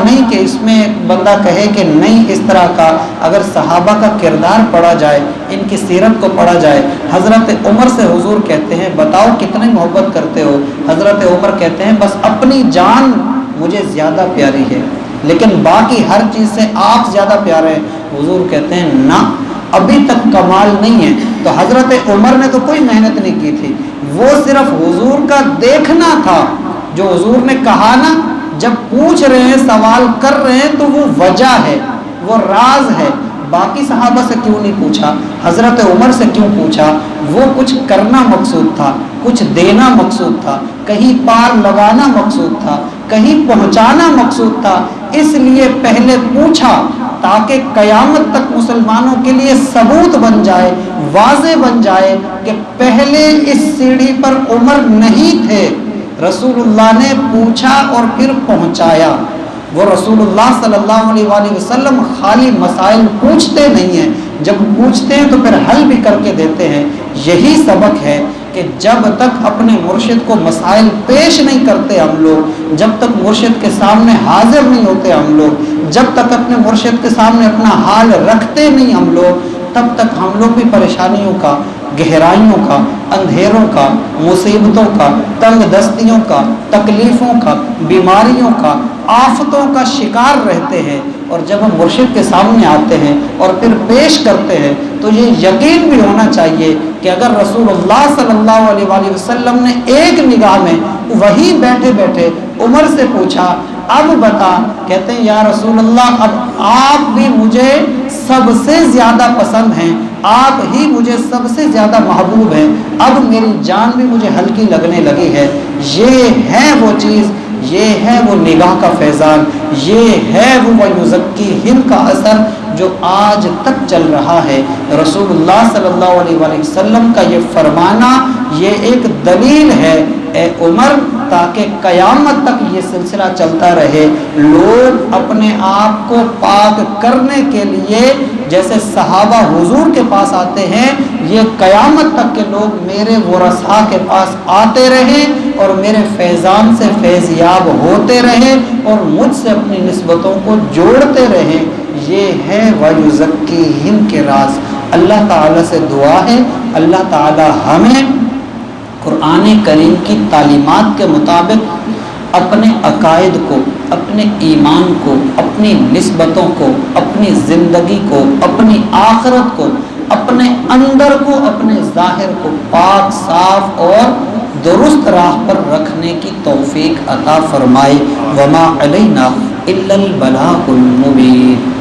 نہیں کہ اس میں بندہ کہے کہ نہیں اس طرح کا. اگر صحابہ کا کردار پڑھا جائے، ان کی سیرت کو پڑھا جائے. حضرت عمر سے حضور کہتے ہیں بتاؤ کتنی محبت کرتے ہو؟ حضرت عمر کہتے ہیں بس اپنی جان مجھے زیادہ پیاری ہے، لیکن باقی ہر چیز سے آپ زیادہ پیارے ہیں. حضور کہتے ہیں نہ، ابھی تک کمال نہیں ہے. تو حضرت عمر نے تو کوئی محنت نہیں کی تھی، وہ صرف حضور کا دیکھنا تھا. جو حضور نے کہا نا، جب پوچھ رہے ہیں، سوال کر رہے ہیں، تو وہ وجہ ہے، وہ راز ہے. باقی صحابہ سے کیوں نہیں پوچھا؟ حضرت عمر سے کیوں پوچھا؟ وہ کچھ کرنا مقصود تھا، کچھ دینا مقصود تھا، کہیں پار لگانا مقصود تھا، کہیں پہنچانا مقصود تھا. اس لیے پہلے پوچھا تاکہ قیامت تک مسلمانوں کے لیے ثبوت بن جائے، واضح بن جائے کہ پہلے اس سیڑھی پر عمر نہیں تھے. رسول اللہ نے پوچھا اور پھر پہنچایا. وہ رسول اللہ صلی اللہ علیہ وآلہ وسلم خالی مسائل پوچھتے نہیں ہیں، جب پوچھتے ہیں تو پھر حل بھی کر کے دیتے ہیں. یہی سبق ہے کہ جب تک اپنے مرشد کو مسائل پیش نہیں کرتے ہم لوگ، جب تک مرشد کے سامنے حاضر نہیں ہوتے ہم لوگ، جب تک اپنے مرشد کے سامنے اپنا حال رکھتے نہیں ہم لوگ، تب تک ہم لوگ بھی پریشانیوں کا، گہرائیوں کا، اندھیروں کا، مصیبتوں کا، تنگ دستیوں کا، تکلیفوں کا، بیماریوں کا، آفتوں کا شکار رہتے ہیں. اور جب ہم مرشد کے سامنے آتے ہیں اور پھر پیش کرتے ہیں تو یہ یقین بھی ہونا چاہیے کہ اگر رسول اللہ صلی اللہ علیہ وآلہ وسلم نے ایک نگاہ میں وہی بیٹھے بیٹھے عمر سے پوچھا اب بتا، کہتے ہیں یا رسول اللہ اب آپ بھی مجھے سب سے زیادہ پسند ہیں، آپ ہی مجھے سب سے زیادہ محبوب ہیں، اب میری جان بھی مجھے ہلکی لگنے لگی ہے. یہ ہے وہ چیز، یہ ہے وہ نگاہ کا فیضان، یہ ہے وہ یزکیہم کا اثر جو آج تک چل رہا ہے. رسول اللہ صلی اللہ علیہ وآلہ وسلم کا یہ فرمانا یہ ایک دلیل ہے اے عمر، تاکہ قیامت تک یہ سلسلہ چلتا رہے. لوگ اپنے آپ کو پاک کرنے کے لیے جیسے صحابہ حضور کے پاس آتے ہیں، یہ قیامت تک کے لوگ میرے ورثاء کے پاس آتے رہیں اور میرے فیضان سے فیض یاب ہوتے رہیں اور مجھ سے اپنی نسبتوں کو جوڑتے رہیں. یہ ہے وَيُزَكِّيهِمْ کے راز. اللہ تعالیٰ سے دعا ہے اللہ تعالیٰ ہمیں قرآن کریم کی تعلیمات کے مطابق اپنے عقائد کو، اپنے ایمان کو، اپنی نسبتوں کو، اپنی زندگی کو، اپنی آخرت کو، اپنے اندر کو، اپنے ظاہر کو پاک صاف اور درست راہ پر رکھنے کی توفیق عطا فرمائے. وما علینا الا البلاغ المبین.